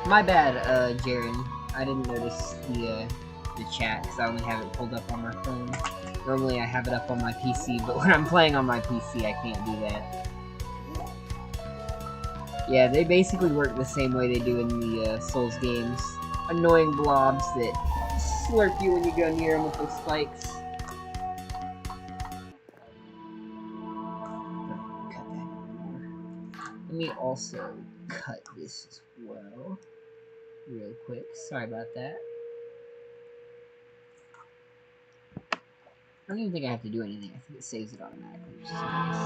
My bad, Jaren. I didn't notice the chat because I only have it pulled up on my phone. Normally I have it up on my PC, but when I'm playing on my PC, I can't do that. Yeah, they basically work the same way they do in the Souls games. Annoying blobs that slurp you when you go near them with those spikes. Cut that more. Let me also cut this as well. Real quick. Sorry about that. I don't even think I have to do anything. I think it saves it automatically, which is nice.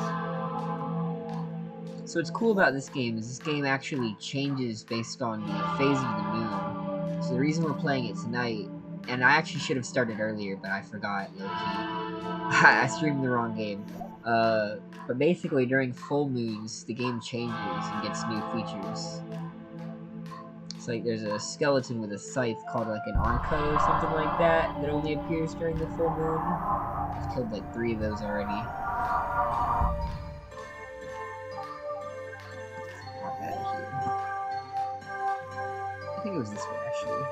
So what's cool about this game is this game actually changes based on the phase of the moon. So the reason we're playing it tonight, and I actually should have started earlier, but I forgot, low-key. I streamed the wrong game. But basically during full moons, the game changes and gets new features. It's like there's a skeleton with a scythe called like an Anko or something like that that only appears during the full moon. I've killed like 3 of those already. Not bad here. I think it was this way actually.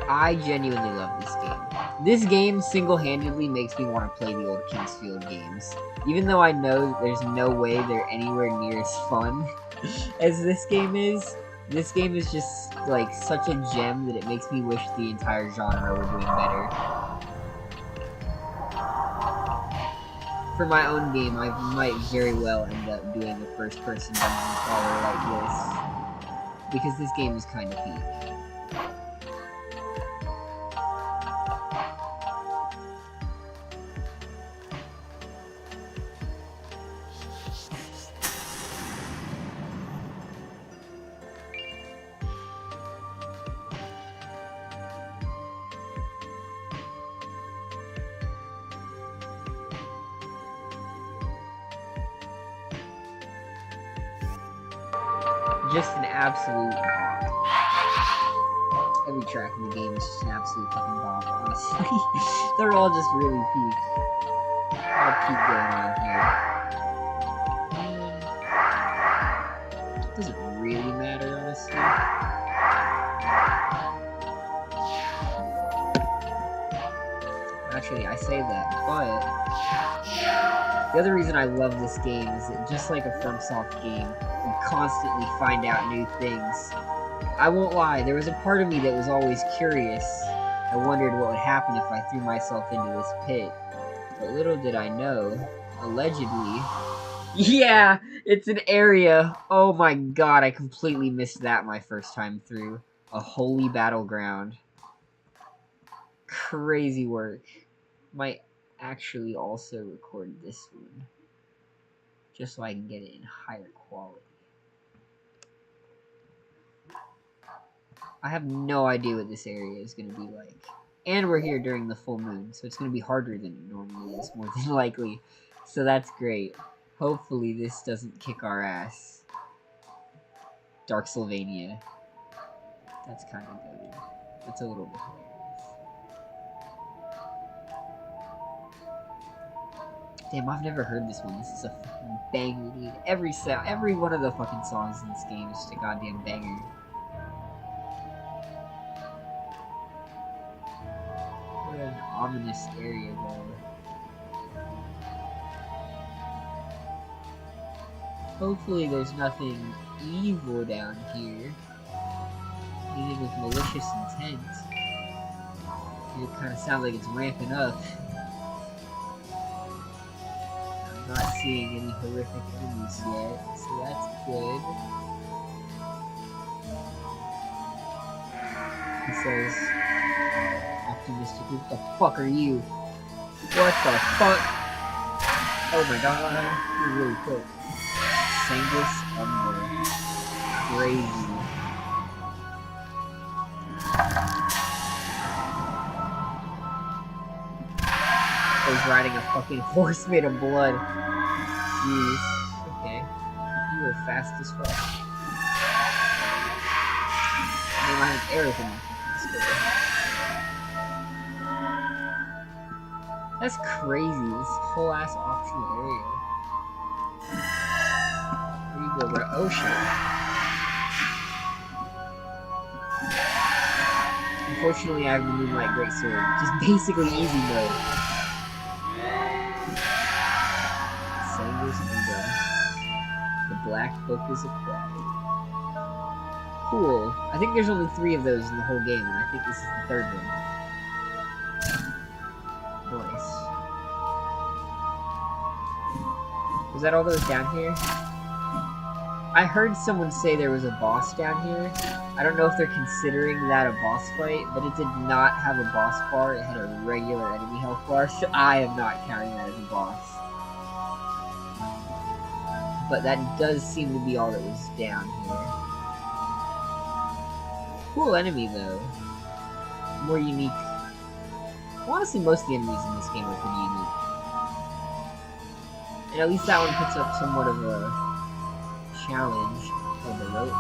I genuinely love this game. This game single-handedly makes me want to play the old Kingsfield games. Even though I know there's no way they're anywhere near as fun as this game is, This game is just, like, such a gem that it makes me wish the entire genre were doing better. For my own game, I might very well end up doing a first-person dungeon crawler like this, because this game is kind of peak. Just an absolute bop. Every track in the game is just an absolute fucking bop, honestly. They're all just really peak. All peak going on here. Doesn't really matter, honestly. Actually, I say that, but the other reason I love this game is that just like a FromSoft game, you constantly find out new things. I won't lie, there was a part of me that was always curious. I wondered what would happen if I threw myself into this pit. But little did I know, allegedly... Yeah, it's an area! Oh my god, I completely missed that my first time through. A holy battleground. Crazy work. Might actually also record this one. Just so I can get it in higher quality. I have no idea what this area is going to be like. And we're here during the full moon, so it's going to be harder than it normally is, more than likely. So that's great. Hopefully this doesn't kick our ass. Dark Sylvania. That's kind of good. That's a little bit hilarious. Damn, I've never heard this one. This is a fucking banger, dude. Every one of the fucking songs in this game is just a goddamn banger. What an ominous area, though. Hopefully there's nothing evil down here. Anything with malicious intent. It kind of sounds like it's ramping up. I'm not seeing any horrific enemies yet, so that's good. He says, optimistic, what the fuck are you? What the fuck? Oh my god, you're really quick. Sangus Umber. Crazy. He's riding a fucking horse made of blood. Jeez. Okay. You are fast as fuck. I mean, I have arrows in my fucking. That's crazy. This whole ass optional area. Where you go, bro? Oh shit. Unfortunately, I have the Moonlight Greatsword, which is basically easy mode. The Black Book is acquired. Cool. I think there's only 3 of those in the whole game, and I think this is the 3rd one. Nice. Was that all that was down here? I heard someone say there was a boss down here. I don't know if they're considering that a boss fight, but it did not have a boss bar. It had a regular enemy health bar, so I am not counting that as a boss. But that does seem to be all that was down here. Cool enemy, though. More unique. Honestly, most of the enemies in this game are pretty unique. And at least that one puts up somewhat of a challenge. Oh, the rope.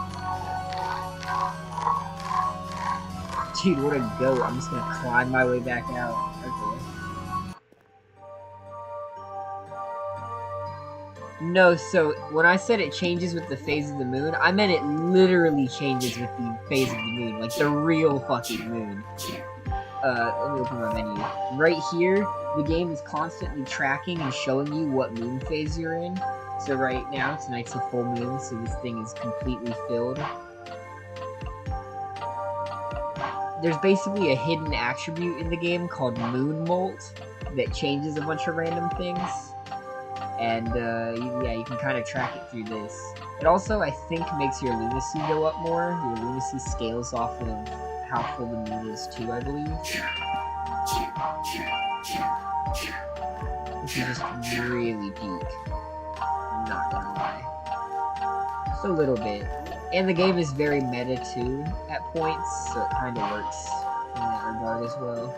Dude, what a goat. I'm just gonna climb my way back out. Okay. No, so when I said it changes with the phase of the moon, I meant it literally changes with the phase of the moon, like the real fucking moon. Let me open my menu. Right here, the game is constantly tracking and showing you what moon phase you're in. So right now, tonight's a full moon, so this thing is completely filled. there's basically a hidden attribute in the game called Moonmult that changes a bunch of random things. And yeah, you can kind of track it through this. It also, I think, makes your lunacy go up more. Your lunacy scales off of how full the moon is too, I believe. Which is just really peak. I'm not gonna lie. Just a little bit. And the game is very meta too, at points, so it kind of works in that regard as well.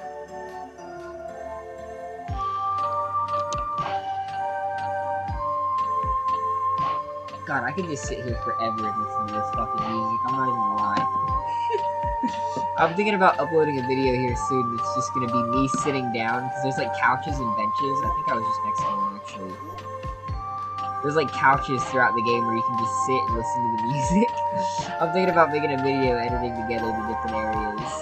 God, I could just sit here forever and listen to this fucking music, I'm not even gonna lie. I'm thinking about uploading a video here soon that's just gonna be me sitting down, because there's like couches and benches. I think I was just next to one actually. There's like couches throughout the game where you can just sit and listen to the music. I'm thinking about making a video editing together the different areas.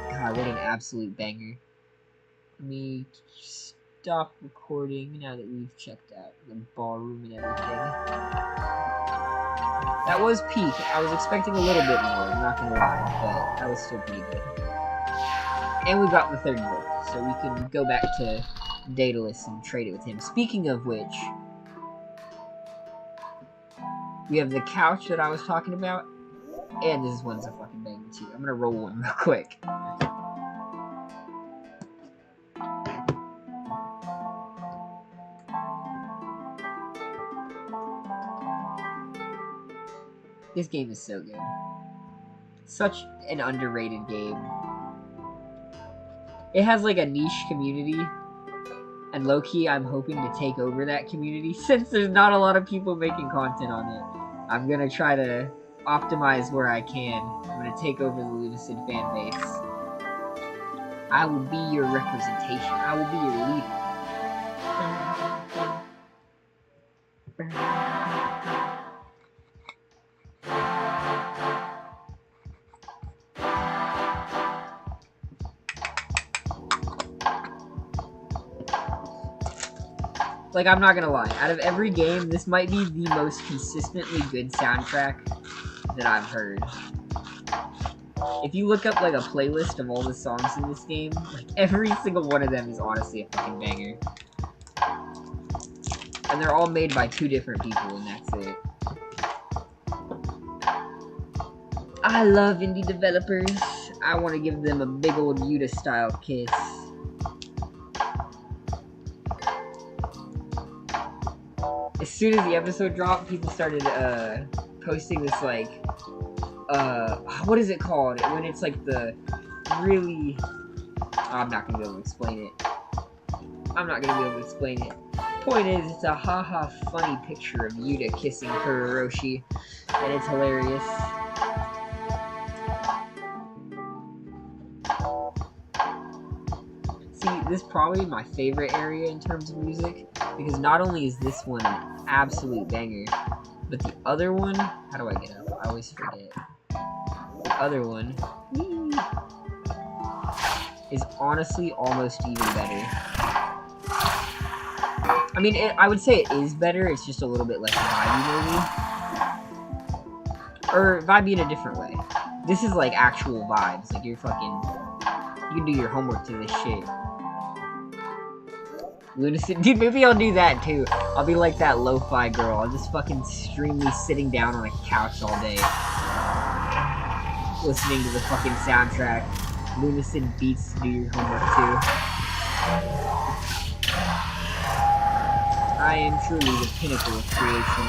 God, what an absolute banger. Let me stop recording now that we've checked out the ballroom and everything. That was peak. I was expecting a little bit more, I'm not gonna lie, but that was still pretty good. And we got the third book, so we can go back to Daedalus and trade it with him. Speaking of which, we have the couch that I was talking about, and this one's a fucking banger too. I'm gonna roll one real quick. This game is so good. Such an underrated game. It has like a niche community, and low-key I'm hoping to take over that community since there's not a lot of people making content on it. I'm gonna try to optimize where I can. I'm gonna take over the Lunacid fan base. I will be your representation. I will be your leader. Like, I'm not gonna lie, out of every game, this might be the most consistently good soundtrack that I've heard. If you look up, like, a playlist of all the songs in this game, like, every single one of them is honestly a fucking banger. And they're all made by 2 different people, and that's it. I love indie developers. I want to give them a big old Yuta-style kiss. As soon as the episode dropped, people started posting this, like, what is it called? When it's like the really... I'm not gonna be able to explain it. Point is, it's a haha funny picture of Yuta kissing Kuroroshi, and it's hilarious. See, this is probably my favorite area in terms of music, because not only is this one an absolute banger, but the other one, how do I get up? I always forget. The other one is honestly almost even better. I mean, I would say it is better, it's just a little bit less vibey maybe. Or vibey in a different way. This is like actual vibes, like you're fucking, you can do your homework to this shit. Lunacid, dude, maybe I'll do that too. I'll be like that lo-fi girl. I'll just fucking stream me sitting down on a couch all day, listening to the fucking soundtrack. Lunacid beats to do your homework too. I am truly the pinnacle of creation.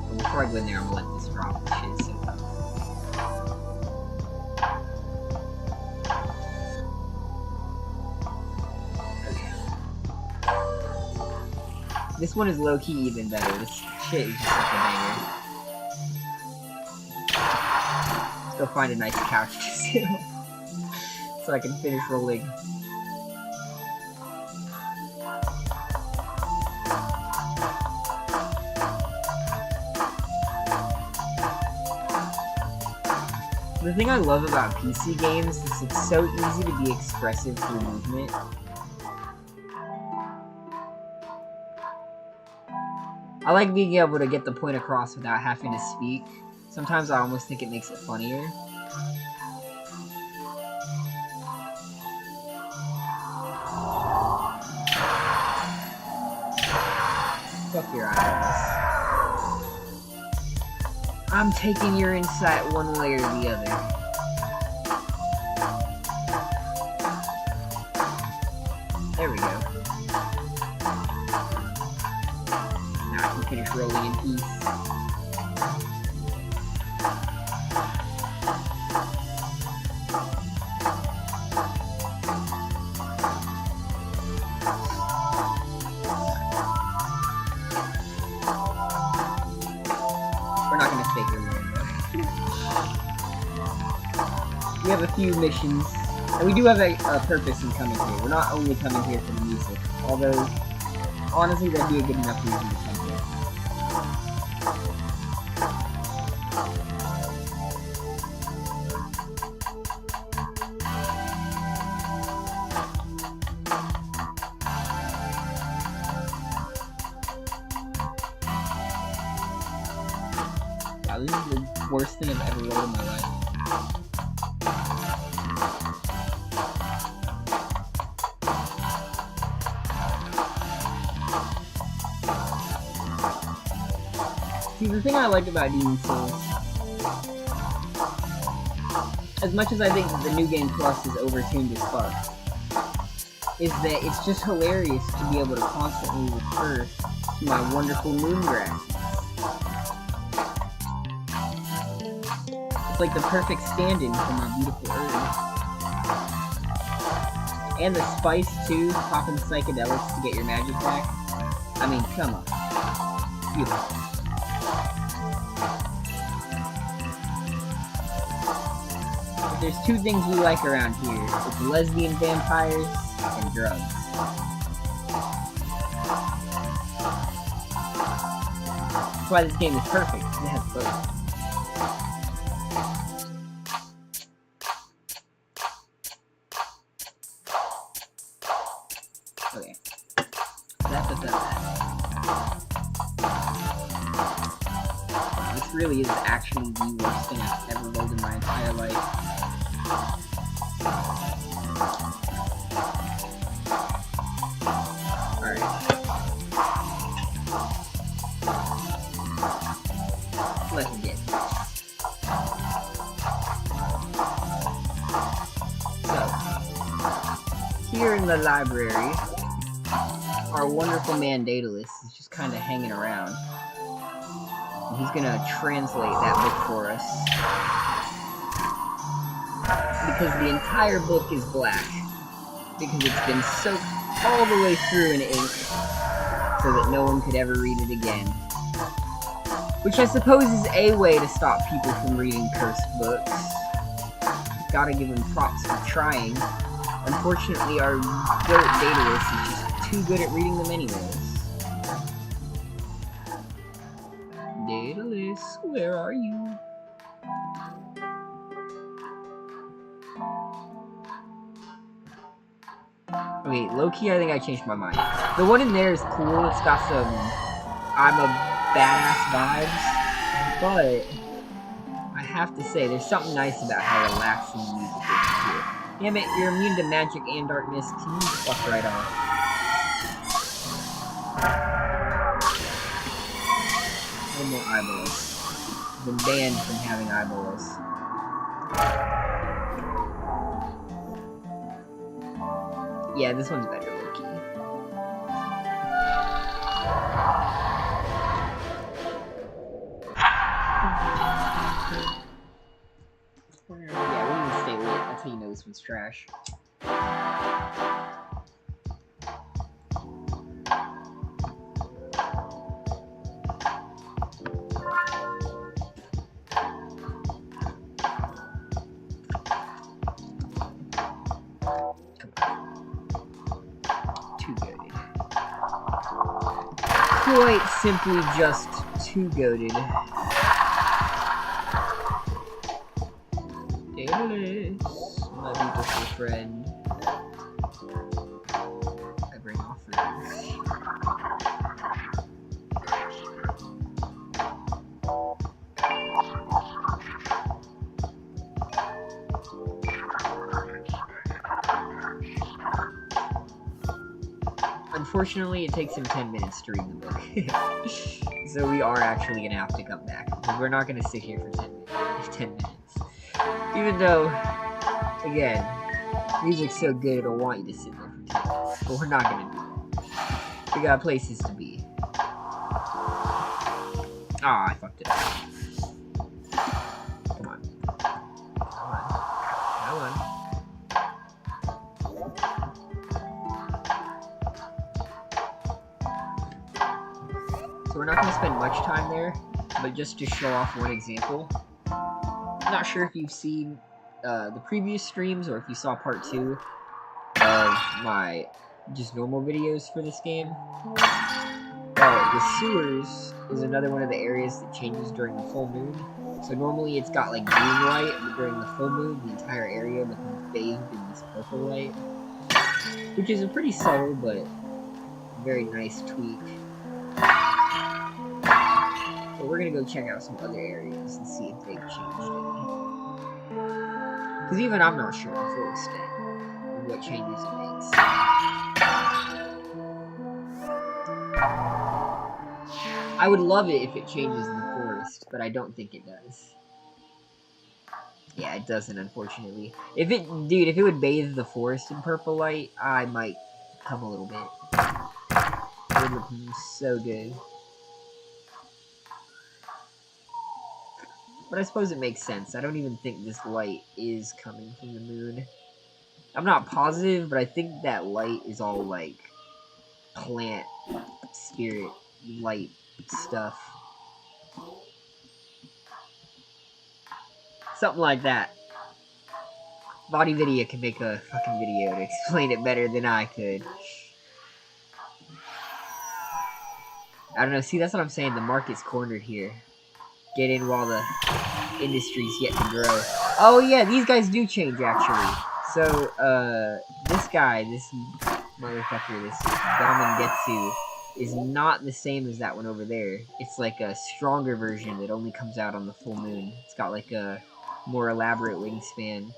But before I go in there, I'm gonna let this drop. This shit is so tough. This one is low-key even better. This shit is just such a banger. Let's go find a nice couch to sit on, so I can finish rolling. The thing I love about PC games is it's so easy to be expressive through movement. I like being able to get the point across without having to speak. Sometimes I almost think it makes it funnier. Fuck your eyes. I'm taking your insight one way or the other. There we go. Now I can finish rolling in peace. We're not gonna fake it long though. We have a few missions. And we do have a purpose in coming here. We're not only coming here for the music. Although, honestly, that'd be a good enough reason to come here. Wow, this is the worst thing I've ever rolled in my life. See, the thing I like about Demon Souls, as much as I think that the New Game Plus is overtuned as fuck, is that it's just hilarious to be able to constantly refer to my wonderful moon grasses. It's like the perfect stand-in for my beautiful earth. And the spice too, popping psychedelics to get your magic back. I mean, come on. Beautiful. There's two things we like around here. It's lesbian vampires and drugs. That's why this game is perfect. It has both. Okay. That's that. Wow, this really is actually the worst thing I've ever rolled in my entire life. Alright. Let's get this. So, here in the library, our wonderful man Daedalus is just kind of hanging around. And he's gonna translate that book for us. Because the entire book is black. Because it's been soaked all the way through in ink, so that no one could ever read it again. Which I suppose is a way to stop people from reading cursed books. Gotta give him props for trying. Unfortunately, our goat Daedalus is just too good at reading them anyways. Daedalus, where are you? Okay, low-key, I think I changed my mind. The one in there is cool. It's got some I'm a badass vibes, but I have to say, there's something nice about how relaxing the music is here. Damn it, you're immune to magic and darkness. Can you fuck right off? No more eyeballs. I've been banned from having eyeballs. Yeah, this one's better, low-key. Yeah, we need to stay lit. That's how you know this one's trash. Quite simply just too goated. Daedalus, my beautiful friend. I bring offerings. Unfortunately, it takes him 10 minutes to read the book. So we are actually going to have to come back. Because we're not going to sit here for 10 minutes. Even though, again, music's so good it'll want you to sit there for 10 minutes. But we're not going to do that. We got places to be. Ah, I fucked it up. Come on. Come on. Come on. So we're not going to spend much time there, but just to show off one example. I'm not sure if you've seen the previous streams or if you saw part 2 of my just normal videos for this game. The sewers is another one of the areas that changes during the full moon. So normally it's got like green light, but during the full moon the entire area becomes bathed in this purple light. Which is a pretty subtle but very nice tweak. So we're gonna go check out some other areas and see if they've changed any. Because even I'm not sure to the full extent of what changes it makes. I would love it if it changes in the forest, but I don't think it does. Yeah, it doesn't, unfortunately. If it would bathe the forest in purple light, I might come a little bit. It would look so good. But I suppose it makes sense. I don't even think this light is coming from the moon. I'm not positive, but I think that light is all, like, plant, spirit, light stuff. Something like that. Body Video can make a fucking video to explain it better than I could. I don't know, see, that's what I'm saying, the market's cornered here. Get in while the industry's yet to grow. Oh yeah, these guys do change, actually. So, this guy, this motherfucker, this Gamangetsu, is not the same as that one over there. It's like a stronger version that only comes out on the full moon. It's got like a more elaborate wingspan.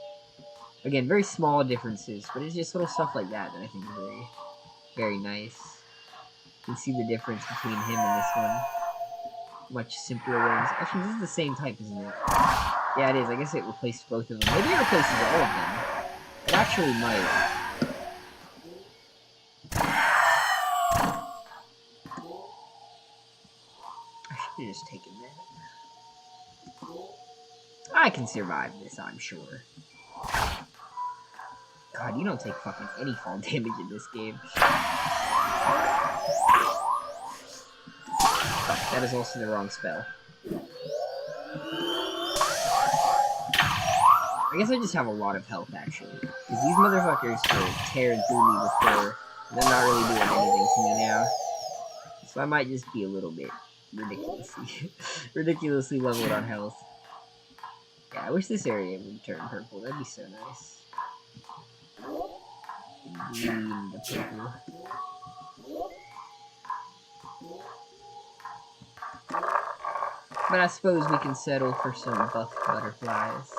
Again, very small differences, but it's just little stuff like that that I think is very, very nice. You can see the difference between him and this one. Much simpler wings. Actually, this is the same type, isn't it? Yeah, it is. I guess it replaced both of them. Maybe it replaces all of them. It actually might. I should have just taken that. I can survive this, I'm sure. God, you don't take fucking any fall damage in this game. Fuck, that is also the wrong spell. I guess I just have a lot of health, actually. Because these motherfuckers were tearing through me before. They're not really doing anything to me now. So I might just be a little bit ridiculously leveled on health. Yeah, I wish this area would turn purple. That'd be so nice. Green to purple. But I suppose we can settle for some buff butterflies.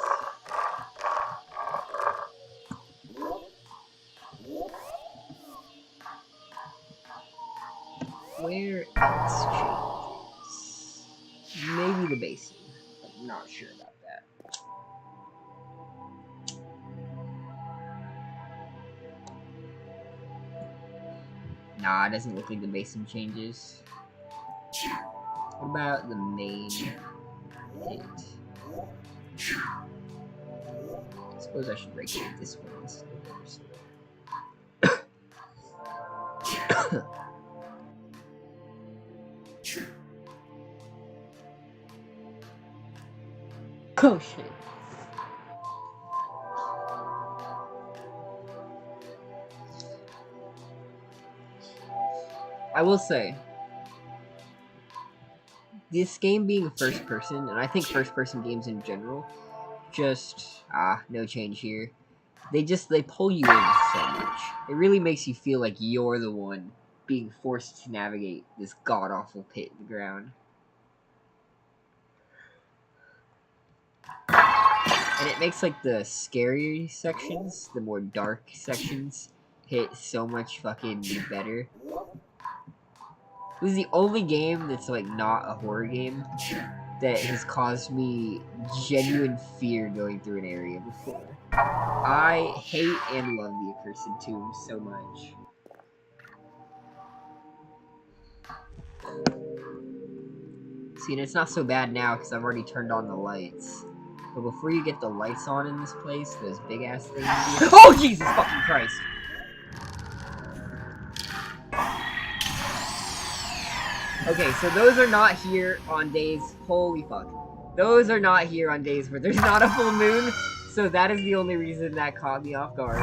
Where else changes? Maybe the basin. I'm not sure about that. Nah, it doesn't look like the basin changes. What about the main pit? I suppose I should regulate this one instead. Oh shit. I will say, this game being first person, and I think first person games in general, just, no change here. They pull you in so much. It really makes you feel like you're the one being forced to navigate this god-awful pit in the ground. And it makes, like, the scary sections, the more dark sections, hit so much fucking better. It was the only game that's like not a horror game that has caused me genuine fear going through an area before. I hate and love the Accursed Tomb so much. See, and it's not so bad now because I've already turned on the lights. But before you get the lights on in this place, those big ass things. Oh, Jesus fucking Christ! Okay, so those are not here on days. Holy fuck. Those are not here on days where there's not a full moon. So that is the only reason that caught me off guard.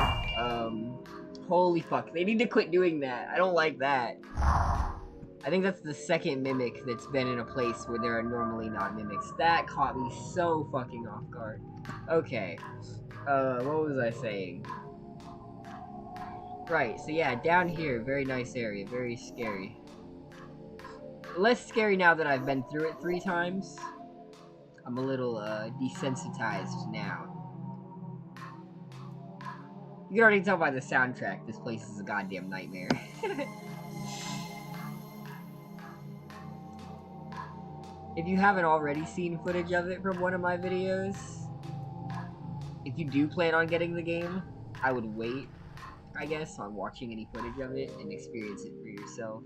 Holy fuck. They need to quit doing that. I don't like that. I think that's the second mimic that's been in a place where there are normally not mimics. That caught me so fucking off guard. Okay. What was I saying? Right, so yeah, down here, very nice area, very scary. Less scary now that I've been through it 3 times. I'm a little, desensitized now. You can already tell by the soundtrack, this place is a goddamn nightmare. If you haven't already seen footage of it from one of my videos, if you do plan on getting the game, I would wait, I guess, on watching any footage of it and experience it for yourself.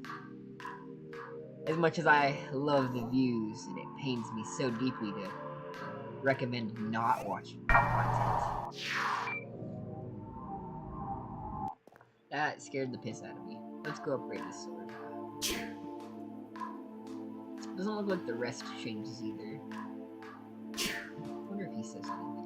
As much as I love the views, and it pains me so deeply to recommend not watching the content. That scared the piss out of me. Let's go upgrade this sword. Doesn't look like the rest changes either. I wonder if he says anything.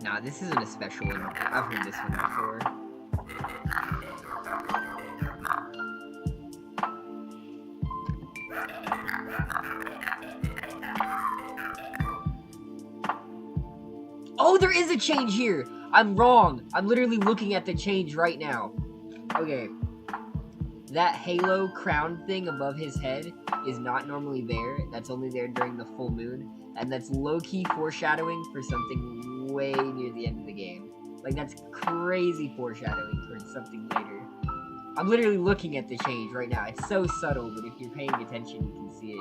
Nah, this isn't a special one. I've heard this one before. Oh, there is a change here! I'm wrong! I'm literally looking at the change right now. Okay. That halo crown thing above his head is not normally there. That's only there during the full moon. And that's low-key foreshadowing for something way near the end of the game. Like, that's crazy foreshadowing towards something later. I'm literally looking at the change right now. It's so subtle, but if you're paying attention, you can see it.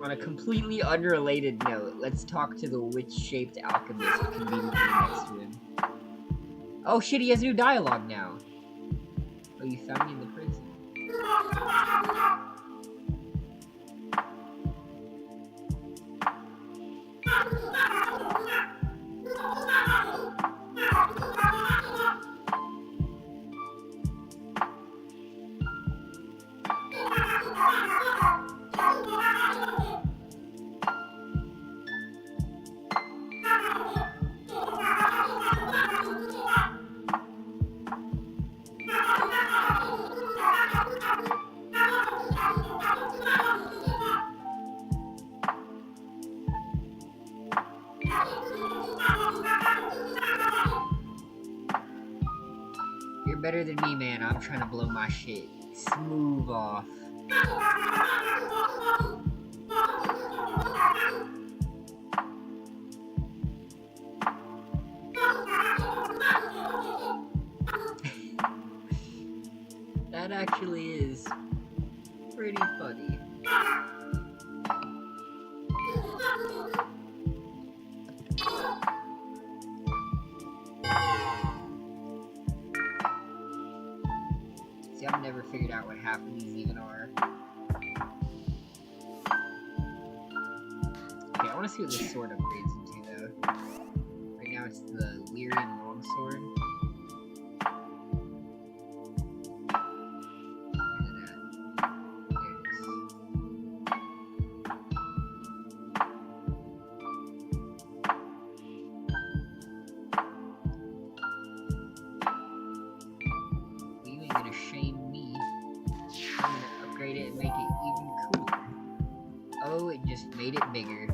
On a completely unrelated note, let's talk to the witch-shaped alchemist conveniently next to him. Oh shit, he has new dialogue now. Oh, you found me in the prison. You're better than me, man. I'm trying to blow my shit smooth off. That actually is pretty funny. figured out what half of these even are. Okay, I want to see what this sword upgrades into, though. Right now it's the Lyrian longsword. Oh, it just made it bigger.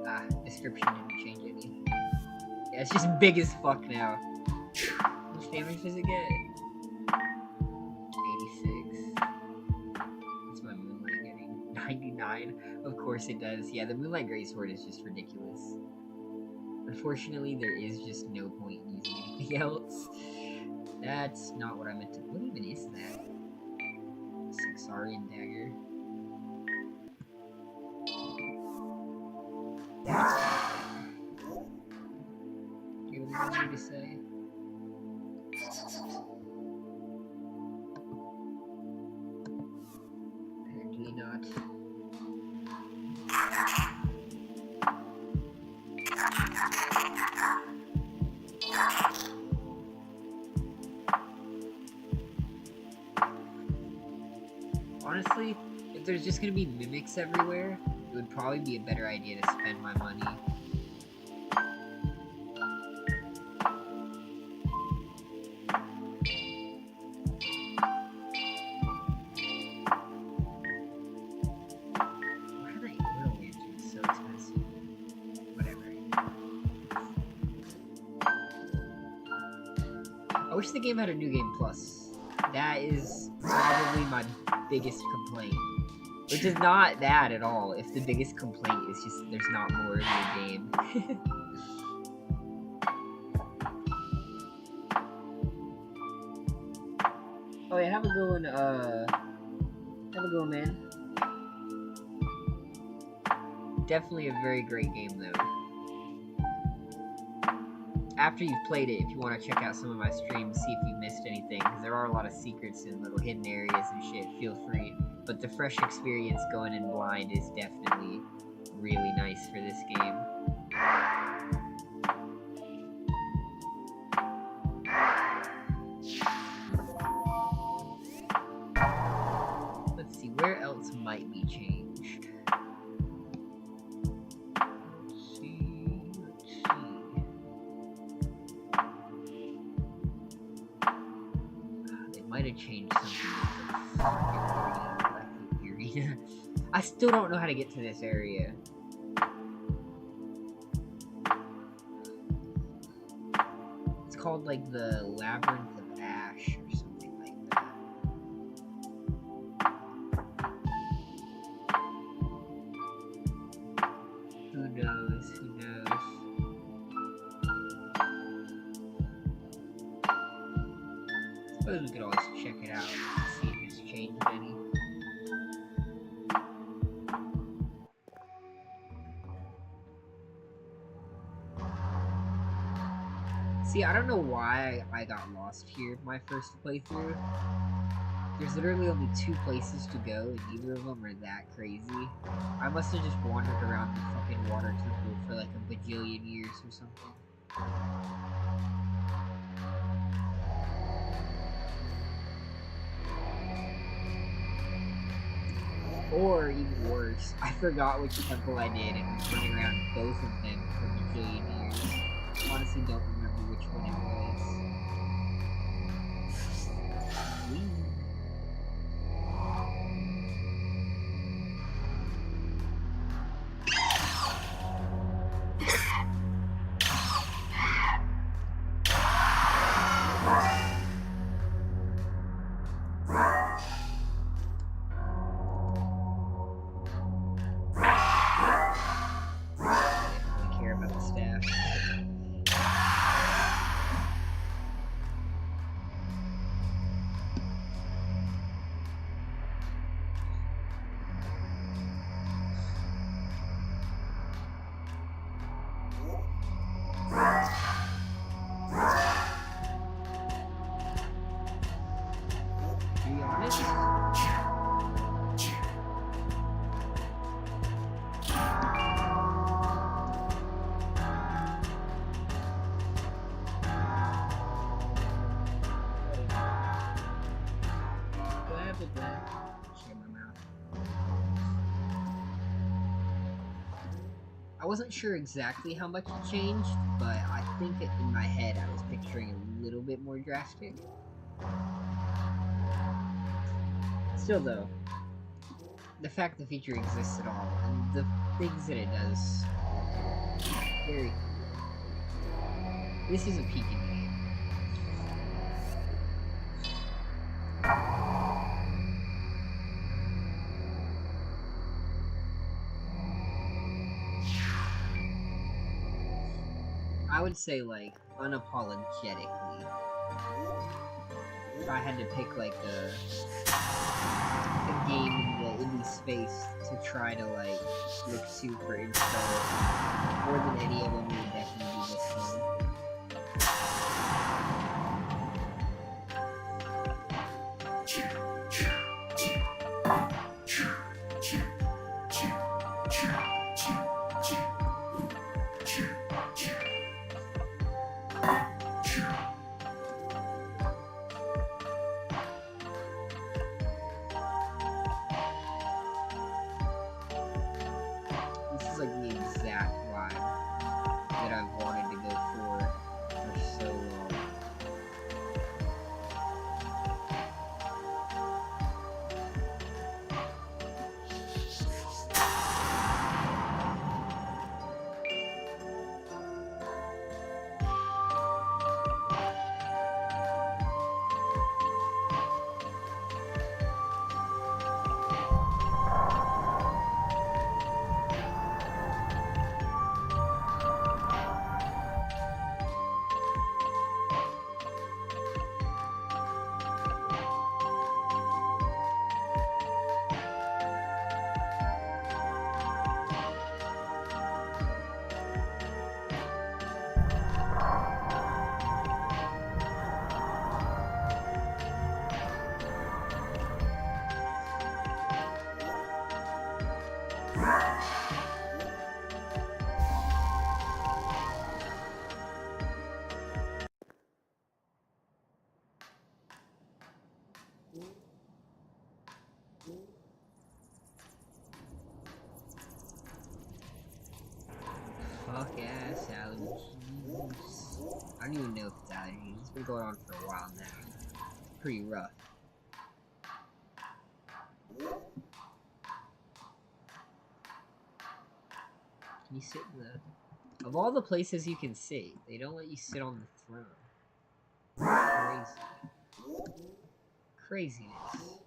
Ah, description didn't change any. Yeah, it's just big as fuck now. How much damage does it get? 86. What's my Moonlight getting? 99. Of course it does. Yeah, the Moonlight Greatsword is just ridiculous. Unfortunately, there is just no point using anything else. That's not what I meant to. What even is that? Saxarian dagger. Do you have anything to say? Apparently not. Honestly, if there's just gonna be mimics everywhere, it would probably be a better idea to spend my money. Why are the oil lanterns so expensive? Whatever. I wish the game had a New Game Plus. That is probably my biggest complaint. Which is not bad at all, if the biggest complaint is just there's not more of your game. Oh yeah, have a good one, man. Definitely a very great game, though. After you've played it, if you want to check out some of my streams, see if you missed anything, because there are a lot of secrets and little hidden areas and shit, feel free. But the fresh experience going in blind is definitely really nice for this game. Let's see, where else might be changed? Let's see. They might have changed something. I still don't know how to get to this area. It's called like the Labyrinth of Ash or something like that. Who knows? Who knows? I suppose we could always check it out and see if it's changed any. See, I don't know why I got lost here my first playthrough. There's literally only 2 places to go, and neither of them are that crazy. I must have just wandered around the fucking water temple for like a bajillion years or something. Or, even worse, I forgot which temple I did and was running around both of them for a bajillion years. I honestly don't remember which one it was. Whee. this? I wasn't sure exactly how much it changed, but I think in my head I was picturing a little bit more drastic. Still though, the fact the feature exists at all, and the things that it does, very cool. This is a peek in the game. I would say, like, unapologetically, if I had to pick, like, a game in the indie space to try to, like, look to for info, more than any of them, it would definitely be this one. This is like the exact vibe that I've wanted to go for so long. Fuck ass allergies. I don't even know if it's allergies. It's been going on for a while now. It's pretty rough. Can you sit in the... Of all the places you can sit, they don't let you sit on the throne. Crazy. Craziness.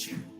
watching.